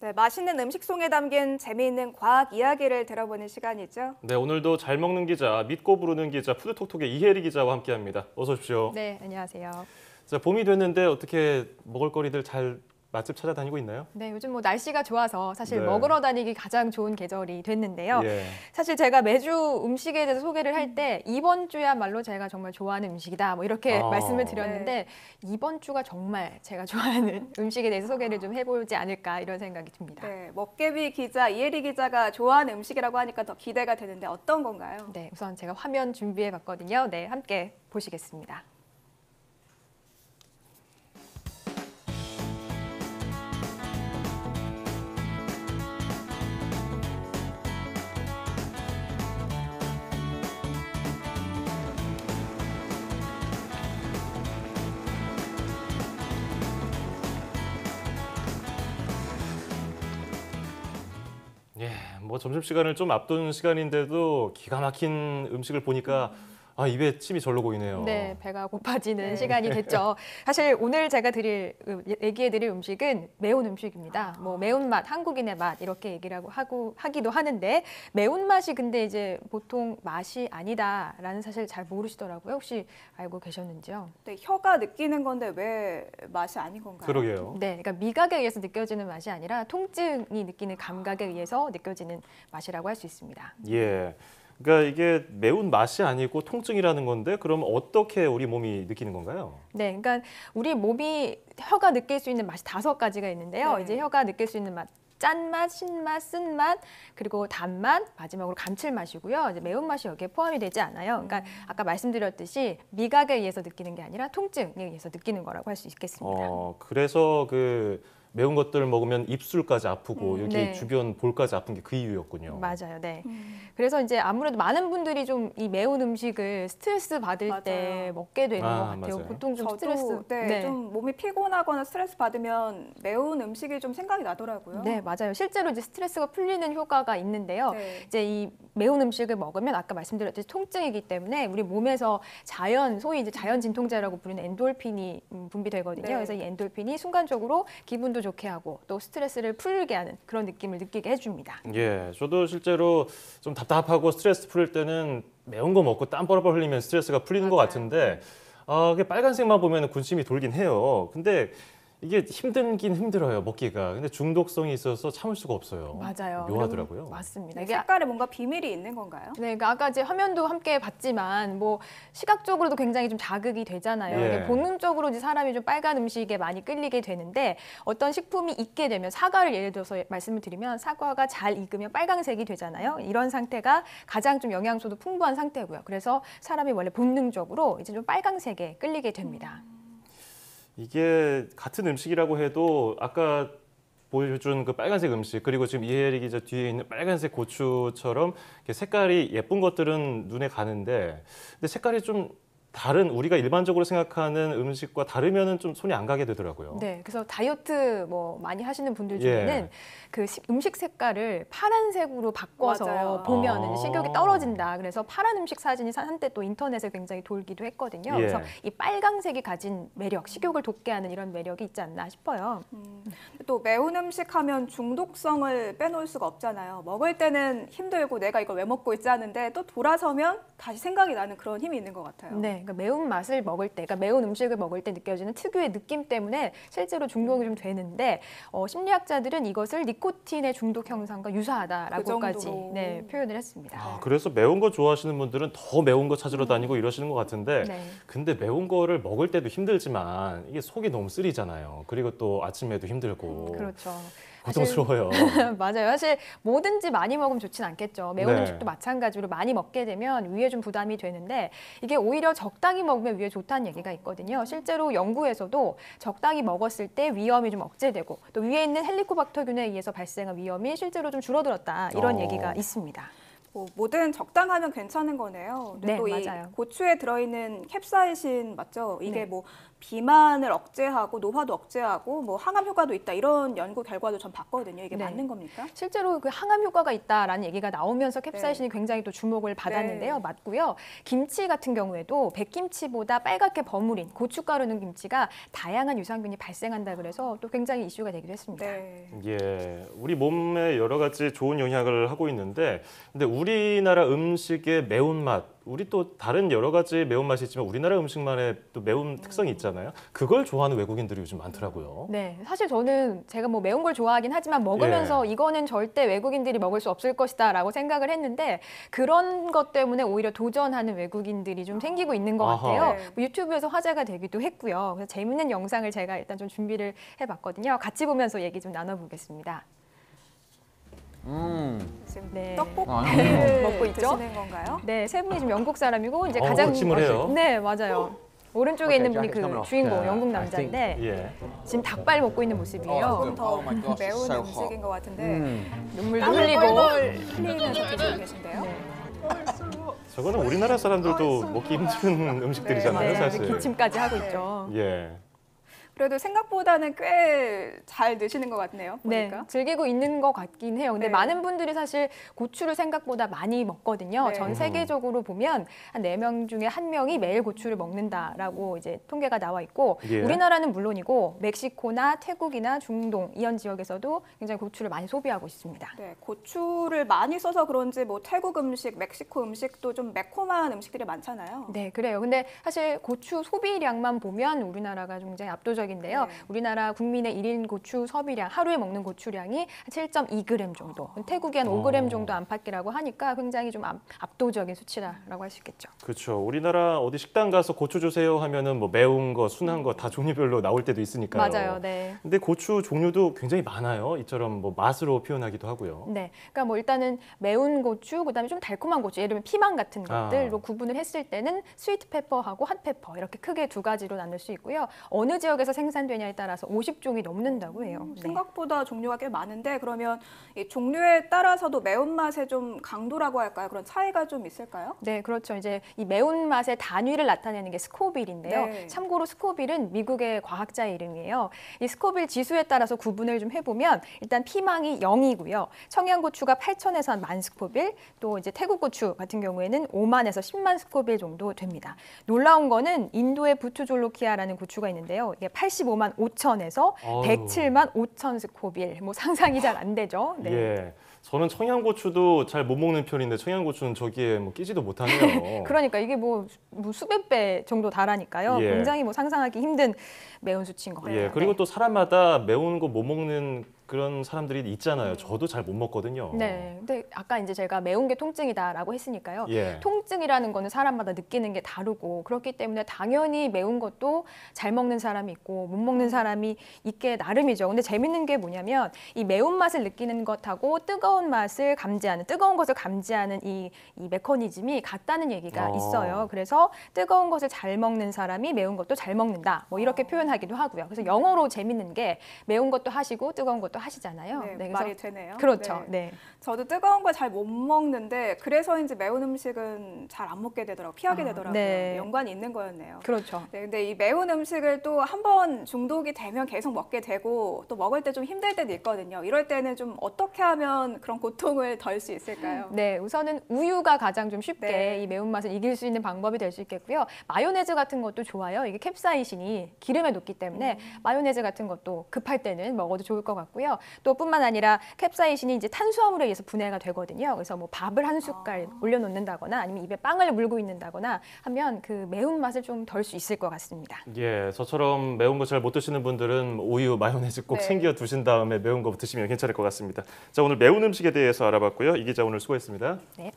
네, 맛있는 음식송에 담긴 재미있는 과학 이야기를 들어보는 시간이죠. 네, 오늘도 잘 먹는 기자, 믿고 부르는 기자, 푸드톡톡의 이혜리 기자와 함께합니다. 어서 오십시오. 네, 안녕하세요. 자, 봄이 됐는데 어떻게 먹을거리들 잘 맛집 찾아다니고 있나요? 네, 요즘 뭐 날씨가 좋아서 사실 네. 먹으러 다니기 가장 좋은 계절이 됐는데요. 예. 사실 제가 매주 음식에 대해서 소개를 할 때 이번 주야말로 제가 정말 좋아하는 음식이다 뭐 이렇게 말씀을 드렸는데 이번 주가 정말 제가 좋아하는 음식에 대해서 소개를 좀 해보지 않을까 이런 생각이 듭니다. 네, 먹개비 기자, 이혜리 기자가 좋아하는 음식이라고 하니까 더 기대가 되는데 어떤 건가요? 네, 우선 제가 화면 준비해 봤거든요. 네, 함께 보시겠습니다. 예, 뭐 점심시간을 좀 앞둔 시간인데도 기가 막힌 음식을 보니까 입에 침이 절로 고이네요. 네, 배가 고파지는 시간이 됐죠. 사실 오늘 제가 얘기해드릴 음식은 매운 음식입니다. 뭐 매운맛, 한국인의 맛 이렇게 얘기를 하기도 하는데 매운맛이 근데 이제 보통 맛이 아니다라는 사실 잘 모르시더라고요. 혹시 알고 계셨는지요? 네, 혀가 느끼는 건데 왜 맛이 아닌 건가요? 그러게요. 네, 그러니까 미각에 의해서 느껴지는 맛이 아니라 통증이 느끼는 감각에 의해서 느껴지는 맛이라고 할 수 있습니다. 예. 그러니까 이게 매운 맛이 아니고 통증이라는 건데 그럼 어떻게 우리 몸이 느끼는 건가요? 네, 그러니까 우리 몸이 혀가 느낄 수 있는 맛이 5가지가 있는데요. 네. 이제 혀가 느낄 수 있는 맛. 짠맛, 신맛, 쓴맛, 그리고 단맛, 마지막으로 감칠맛이고요. 이제 매운맛이 여기에 포함이 되지 않아요. 그러니까 아까 말씀드렸듯이 미각에 의해서 느끼는 게 아니라 통증에 의해서 느끼는 거라고 할 수 있겠습니다. 그래서 그 매운 것들을 먹으면 입술까지 아프고 여기 네. 주변 볼까지 아픈 게 그 이유였군요. 맞아요, 네. 그래서 이제 아무래도 많은 분들이 좀 이 매운 음식을 스트레스 받을 맞아요. 때 먹게 되는 것 같아요. 맞아요. 보통 좀 저도 스트레스. 네, 좀 몸이 피곤하거나 스트레스 받으면 매운 음식이 좀 생각이 나더라고요. 네, 맞아요. 실제로 이제 스트레스가 풀리는 효과가 있는데요. 네. 이제 이 매운 음식을 먹으면 아까 말씀드렸듯이 통증이기 때문에 우리 몸에서 소위 이제 자연 진통제라고 부르는 엔돌핀이 분비되거든요. 네. 그래서 이 엔돌핀이 순간적으로 기분도 좋게 하고 또 스트레스를 풀게 하는 그런 느낌을 느끼게 해줍니다. 예, 저도 실제로 좀 답답하고 스트레스 풀릴 때는 매운 거 먹고 땀 뻘뻘 흘리면 스트레스가 풀리는 것 맞아요. 같은데 그게 빨간색만 보면 군침이 돌긴 해요. 근데 이게 힘들긴 힘들어요, 먹기가. 근데 중독성이 있어서 참을 수가 없어요. 맞아요. 묘하더라고요. 맞습니다. 네, 이게 색깔에 뭔가 비밀이 있는 건가요? 네, 그러니까 아까 이제 화면도 함께 봤지만 뭐 시각적으로도 굉장히 좀 자극이 되잖아요. 예. 이게 본능적으로 이제 사람이 좀 빨간 음식에 많이 끌리게 되는데 어떤 식품이 익게 되면 사과를 예를 들어서 말씀을 드리면 사과가 잘 익으면 빨강색이 되잖아요. 이런 상태가 가장 좀 영양소도 풍부한 상태고요. 그래서 사람이 원래 본능적으로 이제 좀 빨강색에 끌리게 됩니다. 이게 같은 음식이라고 해도 아까 보여준 그 빨간색 음식 그리고 지금 이혜리 기자 뒤에 있는 빨간색 고추처럼 이렇게 색깔이 예쁜 것들은 눈에 가는데 근데 색깔이 좀 다른 우리가 일반적으로 생각하는 음식과 다르면은 좀 손이 안 가게 되더라고요. 네, 그래서 다이어트 뭐 많이 하시는 분들 중에는 예. 그 음식 색깔을 파란색으로 바꿔서 맞아요. 보면은 식욕이 떨어진다. 그래서 파란 음식 사진이 한때 또 인터넷에 굉장히 돌기도 했거든요. 예. 그래서 이 빨강색이 가진 매력, 식욕을 돋게 하는 이런 매력이 있지 않나 싶어요. 또 매운 음식 하면 중독성을 빼놓을 수가 없잖아요. 먹을 때는 힘들고 내가 이걸 왜 먹고 있지 하는데 또 돌아서면 다시 생각이 나는 그런 힘이 있는 것 같아요. 네, 그러니까 매운 맛을 먹을 때, 그러니까 매운 음식을 먹을 때 느껴지는 특유의 느낌 때문에 실제로 중독이 좀 되는데 심리학자들은 이것을 니코틴의 중독 현상과 유사하다라고까지 그 정도로. 네, 표현을 했습니다. 그래서 매운 거 좋아하시는 분들은 더 매운 거 찾으러 다니고 이러시는 것 같은데 네. 근데 매운 거를 먹을 때도 힘들지만 이게 속이 너무 쓰리잖아요. 그리고 또 아침에도 힘들고 그렇죠. 고통스러워요. 맞아요. 사실 뭐든지 많이 먹으면 좋진 않겠죠. 매운 네. 음식도 마찬가지로 많이 먹게 되면 위에 좀 부담이 되는데 이게 오히려 적당히 먹으면 위에 좋다는 얘기가 있거든요. 실제로 연구에서도 적당히 먹었을 때 위험이 좀 억제되고 또 위에 있는 헬리코박터균에 의해서 발생한 위험이 실제로 좀 줄어들었다. 이런 얘기가 있습니다. 뭐든 적당하면 괜찮은 거네요. 근데 네, 또 이 맞아요. 고추에 들어있는 캡사이신 맞죠? 이게 네. 뭐 비만을 억제하고 노화도 억제하고 뭐 항암 효과도 있다 이런 연구 결과도 전 봤거든요. 이게 네. 맞는 겁니까? 실제로 그 항암 효과가 있다라는 얘기가 나오면서 캡사이신이 굉장히 또 주목을 받았는데요. 네. 맞고요. 김치 같은 경우에도 백김치보다 빨갛게 버무린 고춧가루 넣은 김치가 다양한 유산균이 발생한다 그래서 또 굉장히 이슈가 되기도 했습니다. 네. 예, 우리 몸에 여러 가지 좋은 영향을 하고 있는데, 근데 우리나라 음식의 매운맛, 우리 또 다른 여러 가지 매운맛이 있지만 우리나라 음식만의 또 매운 특성이 있잖아요. 그걸 좋아하는 외국인들이 요즘 많더라고요. 네, 사실 저는 제가 뭐 매운 걸 좋아하긴 하지만 먹으면서 이거는 절대 외국인들이 먹을 수 없을 것이다라고 생각을 했는데 그런 것 때문에 오히려 도전하는 외국인들이 좀 생기고 있는 것 아하. 같아요. 네. 뭐 유튜브에서 화제가 되기도 했고요. 그래서 재밌는 영상을 제가 일단 좀 준비를 해봤거든요. 같이 보면서 얘기 좀 나눠보겠습니다. 지금 네. 떡볶이를 먹고 있죠? 드시는 건가요? 네, 세 분이 지금 영국 사람이고 이제 어, 가장 침을 해요? 네, 맞아요. 오른쪽에 있는 분이 그 주인공 영국 남자인데 예. 지금 닭발 먹고 있는 모습이에요. 조금 더 Oh my gosh, it's 매운 so 음식인 것 같은데 눈물도 땀을 흘리고. 뻘뻘 흘리면서 드시고 계신데요. 네. 저거는 우리나라 사람들도 먹기 힘든 음식들이잖아요, 네, 사실. 기침까지 하고 네. 있죠. 예. 그래도 생각보다는 꽤 잘 드시는 것 같네요. 네, 보니까. 즐기고 있는 것 같긴 해요. 근데 네. 많은 분들이 사실 고추를 생각보다 많이 먹거든요. 네. 전 세계적으로 보면 한 4명 중에 1명이 매일 고추를 먹는다라고 이제 통계가 나와 있고 예. 우리나라는 물론이고 멕시코나 태국이나 중동 이런 지역에서도 굉장히 고추를 많이 소비하고 있습니다. 네, 고추를 많이 써서 그런지 뭐 태국 음식, 멕시코 음식도 좀 매콤한 음식들이 많잖아요. 네, 그래요. 근데 사실 고추 소비량만 보면 우리나라가 굉장히 압도적인데요. 네. 우리나라 국민의 1인 고추 소비량, 하루에 먹는 고추량이 한 7.2g 정도, 태국이 한 5g 정도 안팎이라고 하니까 굉장히 좀 압도적인 수치다라고 할 수 있겠죠. 그렇죠. 우리나라 어디 식당 가서 고추 주세요 하면은 뭐 매운 거, 순한 거 다 종류별로 나올 때도 있으니까요. 맞아요, 네. 근데 고추 종류도 굉장히 많아요. 이처럼 뭐 맛으로 표현하기도 하고요. 네, 그러니까 뭐 일단은 매운 고추, 그다음에 좀 달콤한 고추, 예를 들면 피망 같은 것들로 구분을 했을 때는 스위트 페퍼하고 핫 페퍼 이렇게 크게 두 가지로 나눌 수 있고요. 어느 지역에서 생산되냐에 따라서 50종이 넘는다고 해요. 네. 생각보다 종류가 꽤 많은데 그러면 이 종류에 따라서도 매운맛의 좀 강도라고 할까요? 그런 차이가 좀 있을까요? 네, 그렇죠. 이제 이 매운맛의 단위를 나타내는 게 스코빌인데요. 네. 참고로 스코빌은 미국의 과학자의 이름이에요. 이 스코빌 지수에 따라서 구분을 좀 해보면 일단 피망이 0이고요. 청양고추가 8,000에서 한 10,000 스코빌, 또 이제 태국고추 같은 경우에는 50,000에서 100,000 스코빌 정도 됩니다. 놀라운 거는 인도의 부투졸로키아라는 고추가 있는데요. 이게 855,500에서 어우. 1,075,000 스코빌, 뭐 상상이 잘 안 되죠. 네. 예. 저는 청양고추도 잘 못 먹는 편인데 청양고추는 저기에 뭐 끼지도 못하네요. 그러니까 이게 뭐 수백 배 정도 달하니까요. 예. 굉장히 뭐 상상하기 힘든 매운 수치인 것 같아요. 예. 그리고 네. 또 사람마다 매운 거 못 먹는 그런 사람들이 있잖아요. 저도 잘 못 먹거든요. 네. 근데 아까 이제 제가 매운 게 통증이다라고 했으니까요. 예. 통증이라는 거는 사람마다 느끼는 게 다르고 그렇기 때문에 당연히 매운 것도 잘 먹는 사람이 있고 못 먹는 사람이 있게 나름이죠. 근데 재밌는 게 뭐냐면 이 매운맛을 느끼는 것하고 뜨거운 맛을 감지하는 뜨거운 것을 감지하는 이 메커니즘이 같다는 얘기가 어. 있어요. 그래서 뜨거운 것을 잘 먹는 사람이 매운 것도 잘 먹는다. 뭐 이렇게 표현하기도 하고요. 그래서 영어로 재밌는 게 매운 것도 하시고 뜨거운 것도 하시잖아요. 네, 그래서 말이 되네요. 그렇죠. 네. 네. 저도 뜨거운 걸 잘 못 먹는데 그래서인지 매운 음식은 잘 안 먹게 되더라고요. 피하게 되더라고요. 네. 연관이 있는 거였네요. 그렇죠. 네, 근데 이 매운 음식을 또 한 번 중독이 되면 계속 먹게 되고 또 먹을 때 좀 힘들 때도 있거든요. 이럴 때는 좀 어떻게 하면 그런 고통을 덜 수 있을까요? 네, 우선은 우유가 가장 좀 쉽게 네. 이 매운맛을 이길 수 있는 방법이 될 수 있겠고요. 마요네즈 같은 것도 좋아요. 이게 캡사이신이 기름에 녹기 때문에 마요네즈 같은 것도 급할 때는 먹어도 좋을 것 같고요. 또 뿐만 아니라 캡사이신이 이제 탄수화물에 의해서 분해가 되거든요. 그래서 뭐 밥을 한 숟갈 올려놓는다거나 아니면 입에 빵을 물고 있는다거나 하면 그 매운맛을 좀 덜 수 있을 것 같습니다. 예, 저처럼 매운 거 잘 못 드시는 분들은 우유, 마요네즈 꼭 네. 챙겨 두신 다음에 매운 거 드시면 괜찮을 것 같습니다. 자, 오늘 매운 음식에 대해서 알아봤고요. 이 기자 오늘 수고했습니다. 네.